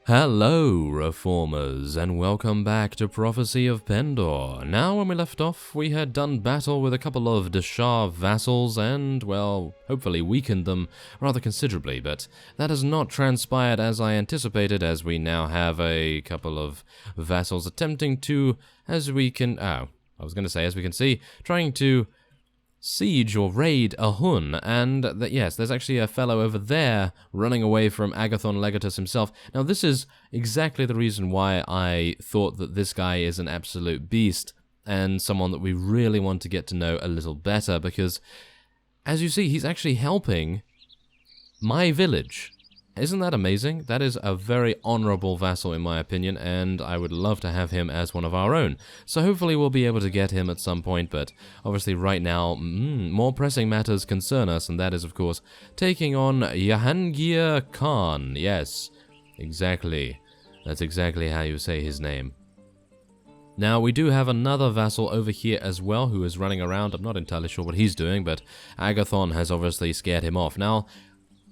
Hello, Reformers, and welcome back to Prophecy of Pendor. Now, when we left off, we had done battle with a couple of Deshar vassals and, well, hopefully weakened them rather considerably, but that has not transpired as I anticipated, as we now have a couple of vassals attempting to, as we can see, trying to siege or raid a Hun, and yes, there's actually a fellow over there running away from Agathon Legatus himself. Now, this is exactly the reason why I thought that this guy is an absolute beast, and someone that we really want to get to know a little better, because, as you see, he's actually helping my village. Isn't that amazing? That is a very honorable vassal in my opinion, and I would love to have him as one of our own. So hopefully we'll be able to get him at some point, but obviously right now, more pressing matters concern us, and that is, of course, taking on Jahangir Khan. Yes, exactly. That's exactly how you say his name. Now, we do have another vassal over here as well who is running around. I'm not entirely sure what he's doing, but Agathon has obviously scared him off. Now,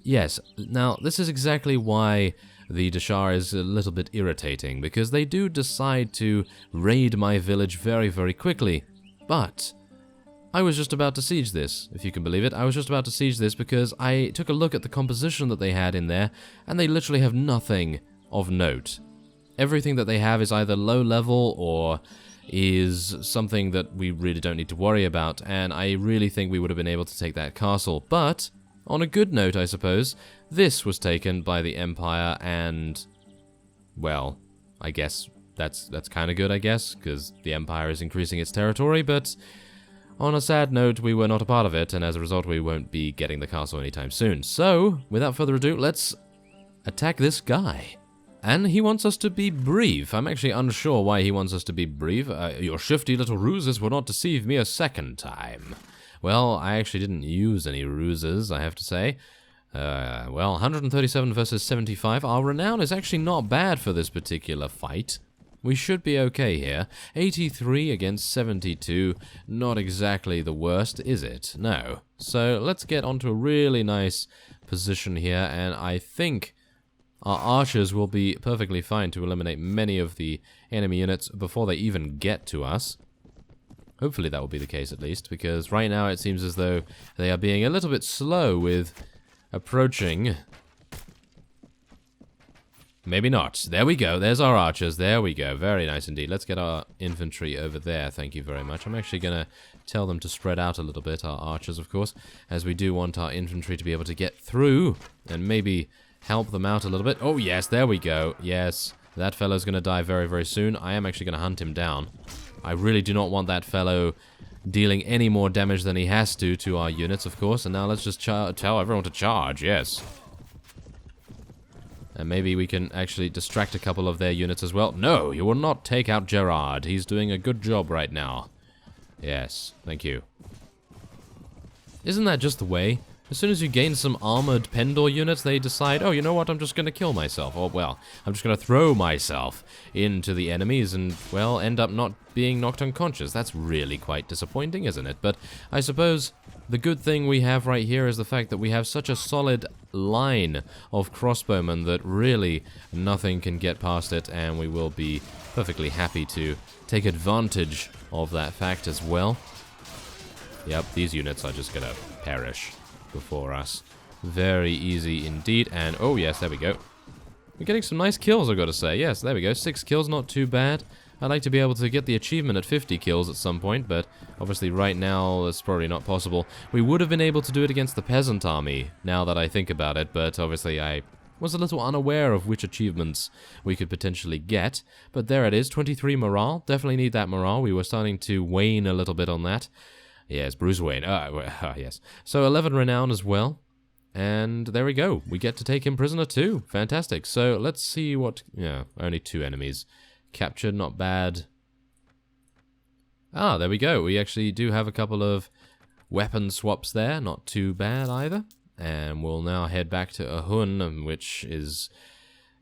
yes, now this is exactly why the Deshar is a little bit irritating, because they do decide to raid my village very, very quickly. But I was just about to siege this, if you can believe it. I was just about to siege this because I took a look at the composition that they had in there, and they literally have nothing of note. Everything that they have is either low level or is something that we really don't need to worry about, and I really think we would have been able to take that castle. But on a good note, I suppose, this was taken by the Empire, and, well, I guess that's kind of good, I guess, because the Empire is increasing its territory, but on a sad note, we were not a part of it, and as a result, we won't be getting the castle anytime soon. So, without further ado, let's attack this guy. And he wants us to be brief. I'm actually unsure why he wants us to be brief. Your shifty little ruses will not deceive me a second time. Well, I actually didn't use any ruses, I have to say. Well, 137 versus 75. Our renown is actually not bad for this particular fight. We should be okay here. 83 against 72. Not exactly the worst, is it? No. So let's get onto a really nice position here, and I think our archers will be perfectly fine to eliminate many of the enemy units before they even get to us. Hopefully that will be the case at least, because right now it seems as though they are being a little bit slow with approaching. Maybe not. There we go. There's our archers. There we go. Very nice indeed. Let's get our infantry over there. Thank you very much. I'm actually going to tell them to spread out a little bit, our archers, of course, as we do want our infantry to be able to get through and maybe help them out a little bit. Oh, yes. There we go. Yes. That fellow's going to die very, very soon. I am actually going to hunt him down. I really do not want that fellow dealing any more damage than he has to our units, of course. And now let's just tell everyone to charge, yes. And maybe we can actually distract a couple of their units as well. No, you will not take out Gerard. He's doing a good job right now. Yes, thank you. Isn't that just the way? As soon as you gain some armored Pendor units, they decide, oh, you know what, I'm just going to kill myself. Or, well, I'm just going to throw myself into the enemies and, well, end up not being knocked unconscious. That's really quite disappointing, isn't it? But I suppose the good thing we have right here is the fact that we have such a solid line of crossbowmen that really nothing can get past it, and we will be perfectly happy to take advantage of that fact as well. Yep, these units are just going to perish before us. Very easy indeed, and oh yes, there we go. We're getting some nice kills, I've got to say. Yes, there we go. 6 kills, not too bad. I'd like to be able to get the achievement at 50 kills at some point, but obviously right now that's probably not possible. We would have been able to do it against the peasant army, now that I think about it, but obviously I was a little unaware of which achievements we could potentially get. But there it is, 23 morale. Definitely need that morale. We were starting to wane a little bit on that. Yes, Bruce Wayne. Yes. So 11 renown as well. And there we go. We get to take him prisoner too. Fantastic. So let's see what... Yeah, only 2 enemies captured. Not bad. Ah, there we go. We actually do have a couple of weapon swaps there. Not too bad either. And we'll now head back to Ahun, which is...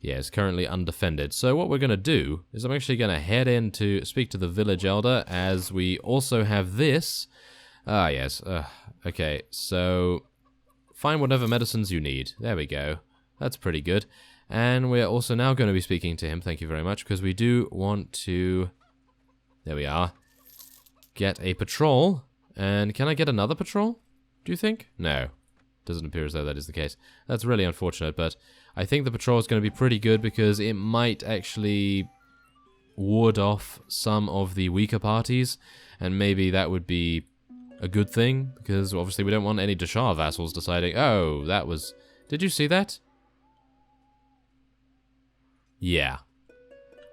yeah, is currently undefended. So what we're going to do is I'm actually going to head in to speak to the village elder, as we also have this... Ah, yes. Okay, so find whatever medicines you need. There we go. That's pretty good. And we're also now going to be speaking to him, thank you very much, because we do want to... There we are. Get a patrol. And can I get another patrol? Do you think? No. Doesn't appear as though that is the case. That's really unfortunate, but I think the patrol is going to be pretty good because it might actually ward off some of the weaker parties, and maybe that would be a good thing, because obviously we don't want any Dashar vassals deciding, oh, that was... Did you see that? Yeah.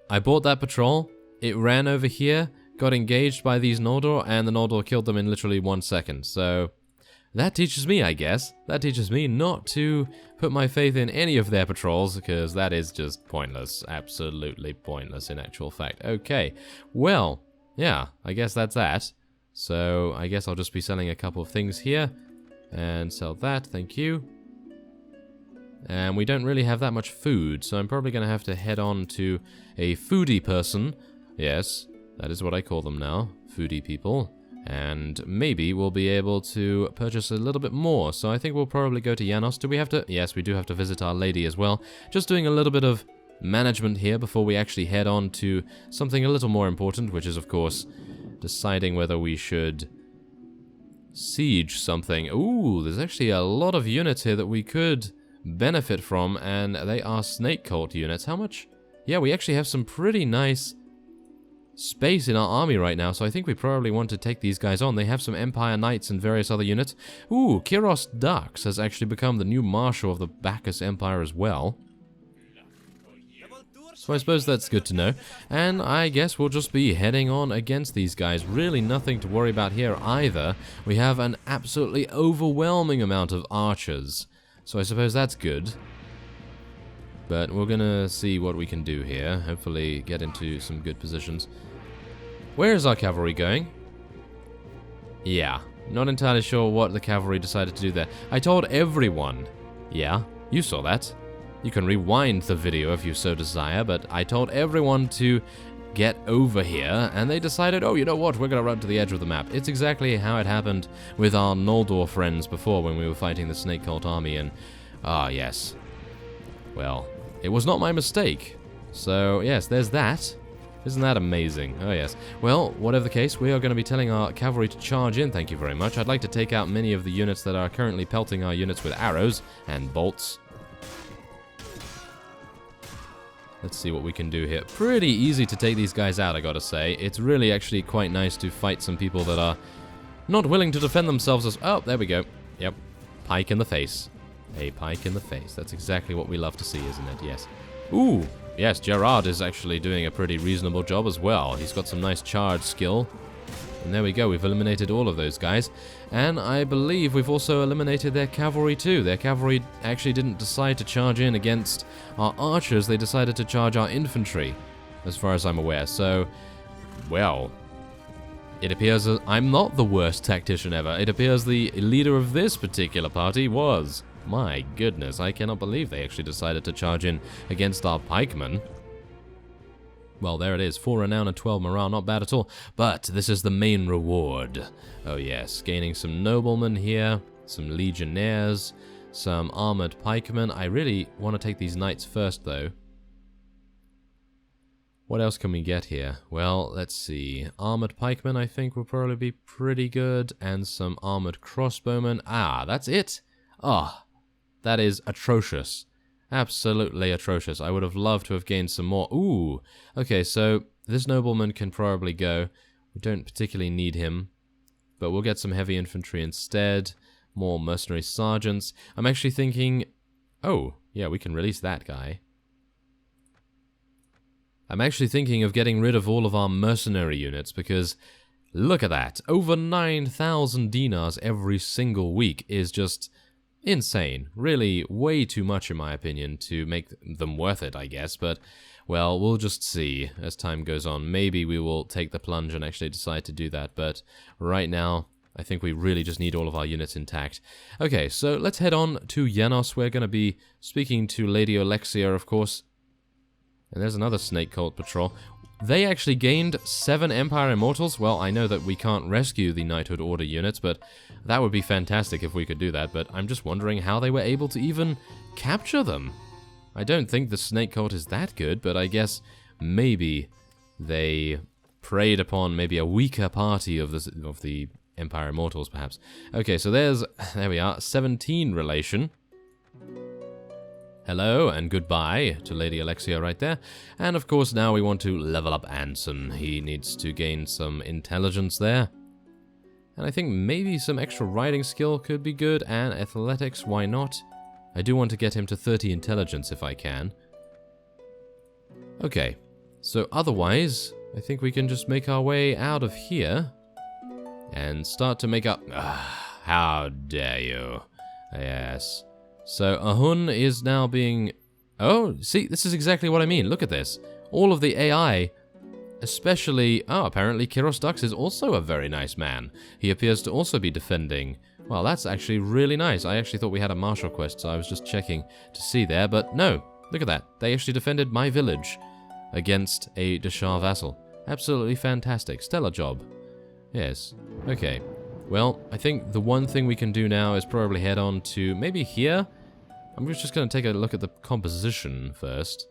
I bought that patrol, it ran over here, got engaged by these Noldor, and the Noldor killed them in literally 1 second, so... That teaches me, I guess. That teaches me not to put my faith in any of their patrols, because that is just pointless. Absolutely pointless in actual fact. Okay, well, yeah, I guess that's that. So, I guess I'll just be selling a couple of things here. And sell that, thank you. And we don't really have that much food, so I'm probably going to have to head on to a foodie person. Yes, that is what I call them now, foodie people. And maybe we'll be able to purchase a little bit more. So I think we'll probably go to Janos. Do we have to? Yes, we do have to visit Our Lady as well. Just doing a little bit of management here before we actually head on to something a little more important, which is, of course, deciding whether we should siege something. Ooh, there's actually a lot of units here that we could benefit from, and they are snake cult units. How much? Yeah, we actually have some pretty nice space in our army right now, so I think we probably want to take these guys on. They have some Empire Knights and various other units. Ooh, Kiros Dux has actually become the new Marshal of the Bacchus Empire as well. So I suppose that's good to know. And I guess we'll just be heading on against these guys. Really nothing to worry about here either. We have an absolutely overwhelming amount of archers. So I suppose that's good. But we're gonna see what we can do here. Hopefully get into some good positions. Where is our cavalry going? Yeah, not entirely sure what the cavalry decided to do there. I told everyone. Yeah, you saw that. You can rewind the video if you so desire, but I told everyone to get over here, and they decided, oh, you know what, we're gonna run to the edge of the map. It's exactly how it happened with our Noldor friends before when we were fighting the Snake Cult army, and ah, yes. Well, it was not my mistake. So, yes, there's that. Isn't that amazing? Oh, yes. Well, whatever the case, we are going to be telling our cavalry to charge in, thank you very much. I'd like to take out many of the units that are currently pelting our units with arrows and bolts. Let's see what we can do here. Pretty easy to take these guys out, I gotta say. It's really actually quite nice to fight some people that are not willing to defend themselves as... Oh, there we go. Yep. Pike in the face. A pike in the face. That's exactly what we love to see, isn't it? Yes. Ooh, yes, Gerard is actually doing a pretty reasonable job as well. He's got some nice charge skill. And there we go, we've eliminated all of those guys. And I believe we've also eliminated their cavalry too. Their cavalry actually didn't decide to charge in against our archers. They decided to charge our infantry, as far as I'm aware. So, well, it appears that I'm not the worst tactician ever. It appears the leader of this particular party was. My goodness, I cannot believe they actually decided to charge in against our pikemen. Well, there it is. 4 renown and 12 morale. Not bad at all. But this is the main reward. Oh, yes. Gaining some noblemen here. Some legionnaires. Some armored pikemen. I really want to take these knights first, though. What else can we get here? Well, let's see. Armored pikemen, I think, will probably be pretty good. And some armored crossbowmen. Ah, that's it. Ah, that is atrocious. Absolutely atrocious. I would have loved to have gained some more. Ooh. Okay, so this nobleman can probably go. We don't particularly need him. But we'll get some heavy infantry instead. More mercenary sergeants. I'm actually thinking... Oh, yeah, we can release that guy. I'm actually thinking of getting rid of all of our mercenary units because... Look at that. Over 9,000 dinars every single week is just... insane. Really way too much in my opinion to make them worth it, I guess, but, well, we'll just see as time goes on. Maybe we will take the plunge and actually decide to do that, but right now, I think we really just need all of our units intact. Okay, so let's head on to Janos. We're going to be speaking to Lady Alexia, of course. And there's another Snake Cult patrol. They actually gained 7 Empire Immortals. Well, I know that we can't rescue the Knighthood Order units, but that would be fantastic if we could do that. But I'm just wondering how they were able to even capture them. I don't think the snake cult is that good, but I guess maybe they preyed upon maybe a weaker party of the Empire Immortals, perhaps. Okay, so there we are, 17 relation. Hello and goodbye to Lady Alexia right there. And of course now we want to level up Anson. He needs to gain some intelligence there. And I think maybe some extra riding skill could be good, and athletics, why not? I do want to get him to 30 intelligence if I can. Okay, so otherwise, I think we can just make our way out of here and start to make up... how dare you. Yes. So Ahun is now being... Oh, see, this is exactly what I mean. Look at this. All of the AI... Especially, apparently Kiros Dux is also a very nice man. He appears to also be defending. Well, that's actually really nice. I actually thought we had a martial quest, so I was just checking to see there, but no. Look at that. They actually defended my village against a Deshar vassal. Absolutely fantastic. Stellar job. Yes. Okay. Well, I think the one thing we can do now is probably head on to maybe here. I'm just going to take a look at the composition first.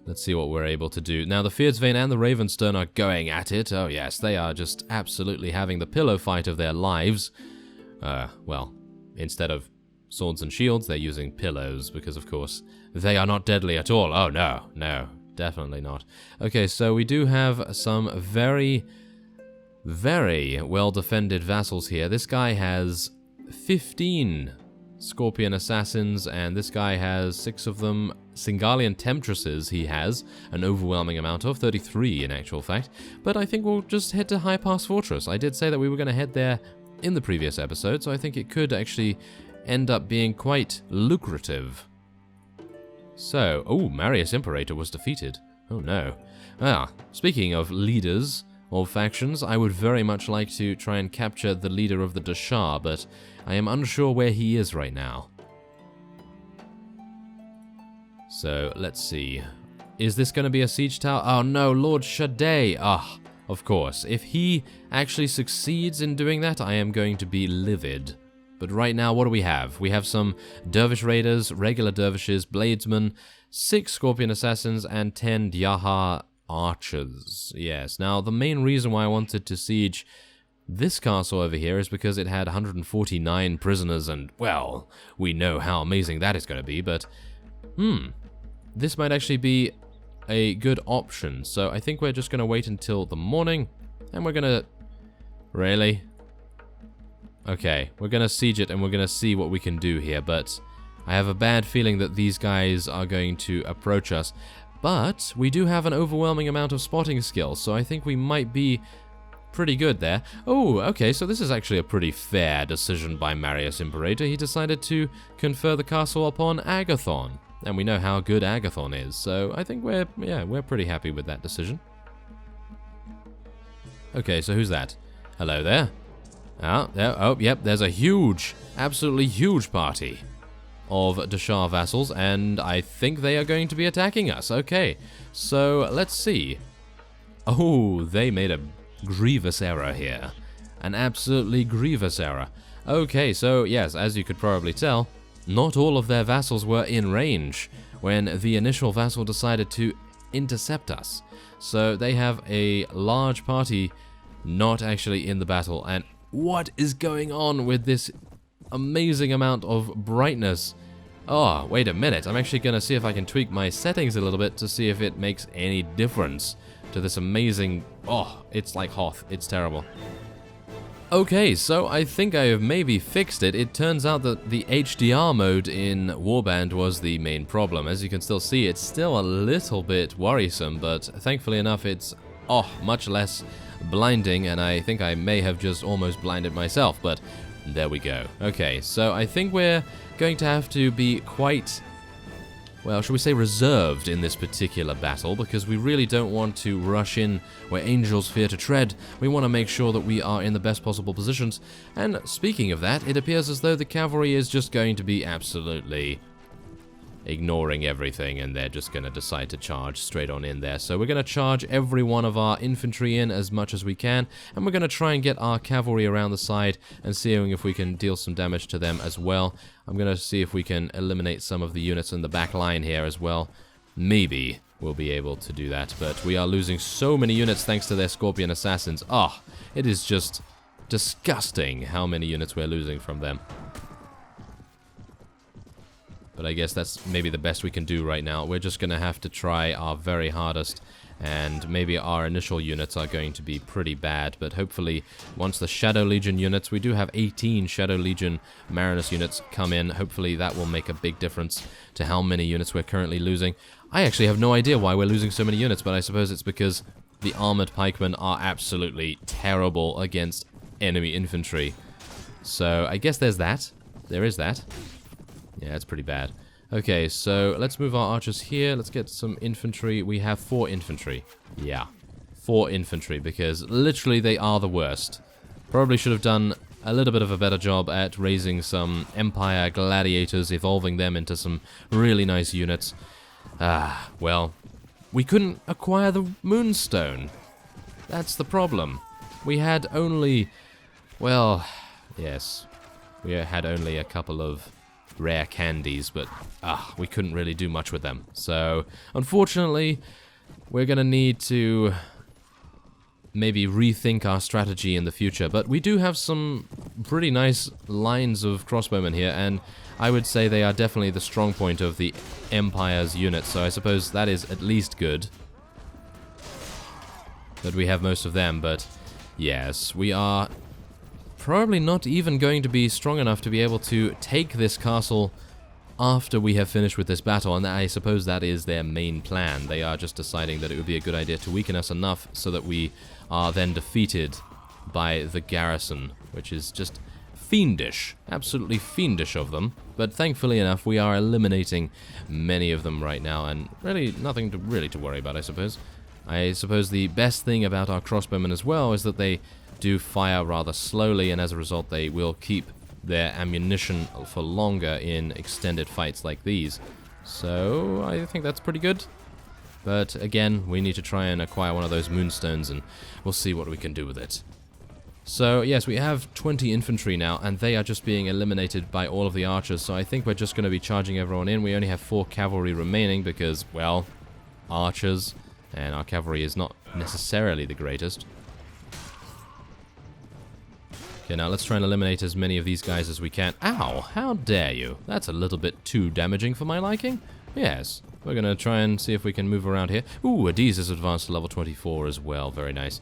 Let's see what we're able to do. Now, the Fierdsvane and the Ravenstone are going at it. Oh, yes, they are just absolutely having the pillow fight of their lives. Well, instead of swords and shields, they're using pillows, because, of course, they are not deadly at all. Oh, no, no, definitely not. Okay, so we do have some very, very well-defended vassals here. This guy has 15 Scorpion Assassins, and this guy has 6 of them. Singalian Temptresses he has an overwhelming amount of, 33 in actual fact. But I think we'll just head to High Pass Fortress. I did say that we were going to head there in the previous episode, so I think it could actually end up being quite lucrative. So, oh, Marius Imperator was defeated. Oh no. Speaking of leaders of factions, I would very much like to try and capture the leader of the Deshar, but I am unsure where he is right now. So, let's see. Is this going to be a siege tower? Oh no, Lord Shadday! Of course. If he actually succeeds in doing that, I am going to be livid. But right now, what do we have? We have some Dervish Raiders, regular Dervishes, Bladesmen, 6 Scorpion Assassins, and 10 Dyaha Archers. Yes, now the main reason why I wanted to siege this castle over here is because it had 149 prisoners, and, well, we know how amazing that is going to be, but, this might actually be a good option. So I think we're just going to wait until the morning, and we're going to... Really? Okay, we're going to siege it, and we're going to see what we can do here, but I have a bad feeling that these guys are going to approach us. But we do have an overwhelming amount of spotting skills, so I think we might be pretty good there. Oh, okay, so this is actually a pretty fair decision by Marius Imperator. He decided to confer the castle upon Agathon, and we know how good Agathon is, so I think we're pretty happy with that decision. Okay, so who's that? Hello there. Oh, yep, there's a huge, absolutely huge party of Deshar vassals, and I think they are going to be attacking us. Okay, so let's see. Oh, they made a grievous error here. An absolutely grievous error. Okay, so yes, as you could probably tell, not all of their vassals were in range when the initial vassal decided to intercept us. So they have a large party not actually in the battle. And what is going on with this amazing amount of brightness? Oh, wait a minute. I'm actually going to see if I can tweak my settings a little bit to see if it makes any difference to this amazing... Oh, it's like Hoth. It's terrible. Okay, so I think I have maybe fixed it. It turns out that the HDR mode in Warband was the main problem. As you can still see, it's still a little bit worrisome, but thankfully enough, it's much less blinding, and I think I may have just almost blinded myself, but there we go. Okay, so I think we're going to have to be quite... well, shall we say reserved in this particular battle, because we really don't want to rush in where angels fear to tread. We want to make sure that we are in the best possible positions. And speaking of that, it appears as though the cavalry is just going to be absolutely ignoring everything, and they're just going to decide to charge straight on in there. So we're going to charge every one of our infantry in as much as we can, and we're going to try and get our cavalry around the side and seeing if we can deal some damage to them as well. I'm going to see if we can eliminate some of the units in the back line here as well. Maybe we'll be able to do that, but we are losing so many units thanks to their Scorpion Assassins. Ah, it is just disgusting how many units we're losing from them. But I guess that's maybe the best we can do right now. We're just going to have to try our very hardest, and maybe our initial units are going to be pretty bad, but hopefully once the Shadow Legion units, we do have 18 Shadow Legion Marinus units come in, hopefully that will make a big difference to how many units we're currently losing. I actually have no idea why we're losing so many units, but I suppose it's because the armored pikemen are absolutely terrible against enemy infantry. So I guess there's that. There is that. Yeah, it's pretty bad. Okay, so let's move our archers here. Let's get some infantry. We have 4 infantry. Yeah, 4 infantry, because literally they are the worst. Probably should have done a little bit of a better job at raising some Empire gladiators, evolving them into some really nice units. Well, we couldn't acquire the Moonstone. That's the problem. We had only, well, yes, we had only a couple of rare candies, but we couldn't really do much with them. So, unfortunately, we're gonna need to maybe rethink our strategy in the future. But we do have some pretty nice lines of crossbowmen here, and I would say they are definitely the strong point of the Empire's unit, so I suppose that is at least good that we have most of them. But yes, we are probably not even going to be strong enough to be able to take this castle after we have finished with this battle, and I suppose that is their main plan. They are just deciding that it would be a good idea to weaken us enough so that we are then defeated by the garrison, which is just fiendish, absolutely fiendish of them. But thankfully enough, we are eliminating many of them right now, and really nothing to worry about, I suppose. I suppose the best thing about our crossbowmen as well is that they do fire rather slowly, and as a result they will keep their ammunition for longer in extended fights like these. So I think that's pretty good. But again, we need to try and acquire one of those moonstones, and we'll see what we can do with it. So yes, we have 20 infantry now, and they are just being eliminated by all of the archers, so I think we're just going to be charging everyone in. We only have 4 cavalry remaining because, well, archers, and our cavalry is not necessarily the greatest. Okay, now let's try and eliminate as many of these guys as we can. Ow! How dare you? That's a little bit too damaging for my liking. Yes, we're going to try and see if we can move around here. Ooh, Adiz is advanced to level 24 as well. Very nice.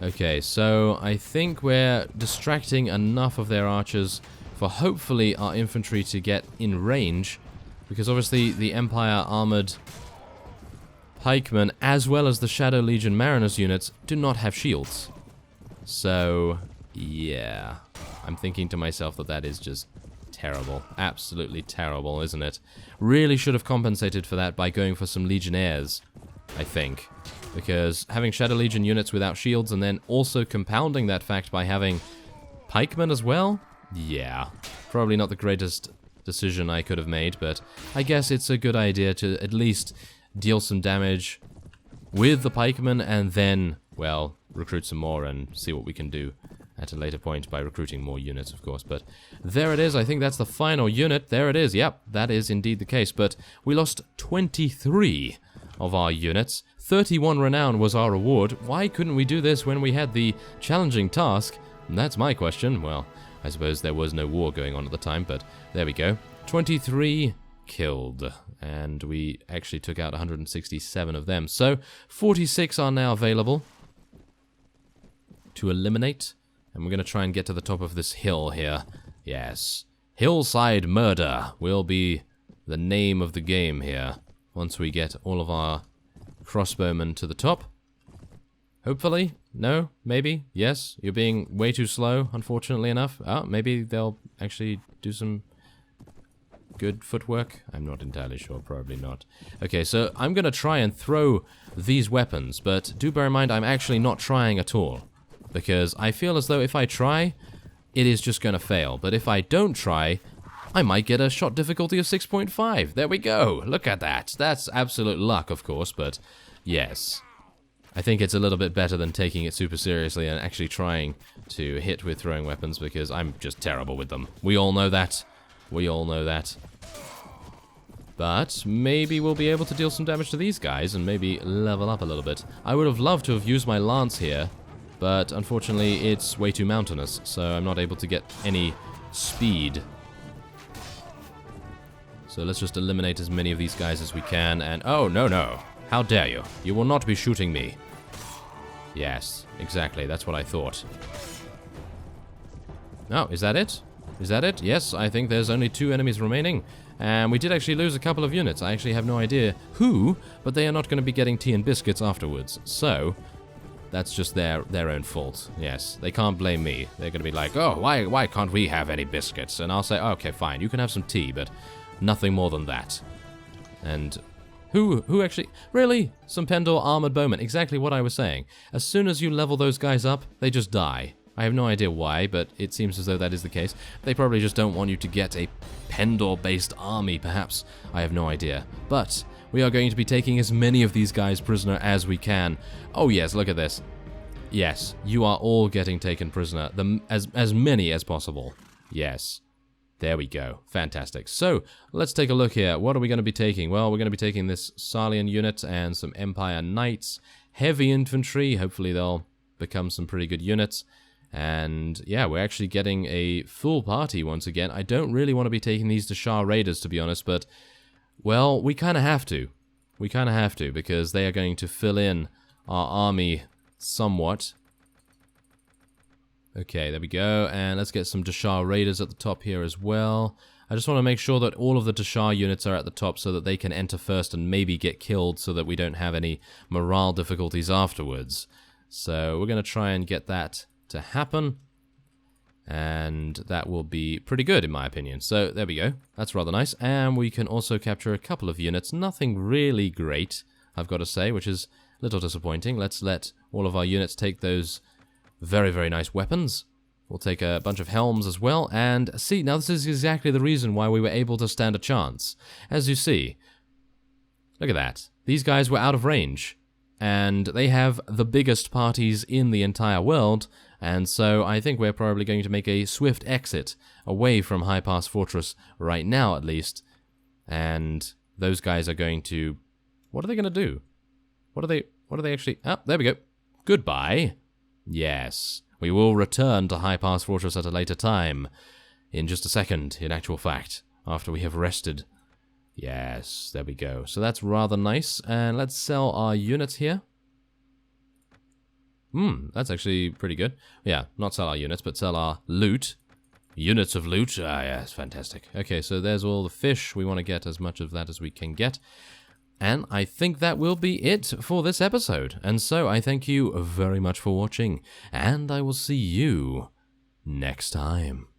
Okay, so I think we're distracting enough of their archers for hopefully our infantry to get in range, because obviously the Empire armored pikemen as well as the Shadow Legion Marinus units do not have shields. So, yeah, I'm thinking to myself that that is just terrible. Absolutely terrible, isn't it? Really should have compensated for that by going for some Legionnaires, I think. Because having Shadow Legion units without shields and then also compounding that fact by having pikemen as well? Yeah, probably not the greatest decision I could have made, but I guess it's a good idea to at least deal some damage with the pikemen and then, well, recruit some more and see what we can do at a later point by recruiting more units, of course. But there it is. I think that's the final unit. There it is. Yep, that is indeed the case. But we lost 23 of our units. 31 renown was our reward. Why couldn't we do this when we had the challenging task? And that's my question. Well, I suppose there was no war going on at the time, but there we go. 23 killed, and we actually took out 167 of them. So 46 are now available to eliminate, and we're going to try and get to the top of this hill here. Yes, Hillside Murder will be the name of the game here once we get all of our crossbowmen to the top. Hopefully. No? Maybe? Yes? You're being way too slow, unfortunately enough. Maybe they'll actually do some good footwork? I'm not entirely sure. Probably not. Okay, so I'm going to try and throw these weapons, but do bear in mind I'm actually not trying at all, because I feel as though if I try, it is just going to fail. But if I don't try, I might get a shot difficulty of 6.5. There we go. Look at that. That's absolute luck, of course, but yes. I think it's a little bit better than taking it super seriously and actually trying to hit with throwing weapons, because I'm just terrible with them. We all know that. We all know that. But maybe we'll be able to deal some damage to these guys and maybe level up a little bit. I would have loved to have used my lance here, but unfortunately it's way too mountainous, so I'm not able to get any speed. So let's just eliminate as many of these guys as we can, and oh, no, no. How dare you? You will not be shooting me. Yes, exactly, that's what I thought. Oh, is that it? Is that it? Yes, I think there's only 2 enemies remaining. And we did actually lose a couple of units. I actually have no idea who, but they are not going to be getting tea and biscuits afterwards. So, that's just their own fault. Yes, they can't blame me. They're going to be like, oh, why can't we have any biscuits? And I'll say, oh, okay, fine, you can have some tea, but nothing more than that. And who actually... Really? Some Pendor armored bowmen. Exactly what I was saying. As soon as you level those guys up, they just die. I have no idea why, but it seems as though that is the case. They probably just don't want you to get a Pendor-based army, perhaps. I have no idea. But we are going to be taking as many of these guys prisoner as we can. Oh yes, look at this. Yes, you are all getting taken prisoner. As many as possible. Yes. There we go. Fantastic. So, let's take a look here. What are we going to be taking? Well, we're going to be taking this Salian unit and some Empire Knights. Heavy infantry. Hopefully they'll become some pretty good units. And yeah, we're actually getting a full party once again. I don't really want to be taking these Dashar Raiders, to be honest, but, well, we kind of have to. We kind of have to, because they are going to fill in our army somewhat. Okay, there we go, and let's get some Dashar Raiders at the top here as well. I just want to make sure that all of the Dashar units are at the top so that they can enter first and maybe get killed so that we don't have any morale difficulties afterwards. So we're going to try and get that to happen, and that will be pretty good in my opinion. So there we go, that's rather nice, and we can also capture a couple of units. Nothing really great, I've got to say, which is a little disappointing. Let's let all of our units take those very, very nice weapons. We'll take a bunch of helms as well, and see, now this is exactly the reason why we were able to stand a chance. As you see, look at that, these guys were out of range, and they have the biggest parties in the entire world. And so I think we're probably going to make a swift exit away from High Pass Fortress right now, at least. And those guys are going to... What are they going to do? What are they actually... Oh, there we go. Goodbye. Yes. We will return to High Pass Fortress at a later time. In just a second, in actual fact. After we have rested. Yes, there we go. So that's rather nice. And let's sell our units here. That's actually pretty good. Yeah, not sell our units, but sell our loot. Units of loot. Ah, yes, fantastic. Okay, so there's all the fish. We want to get as much of that as we can get. And I think that will be it for this episode. And so I thank you very much for watching, and I will see you next time.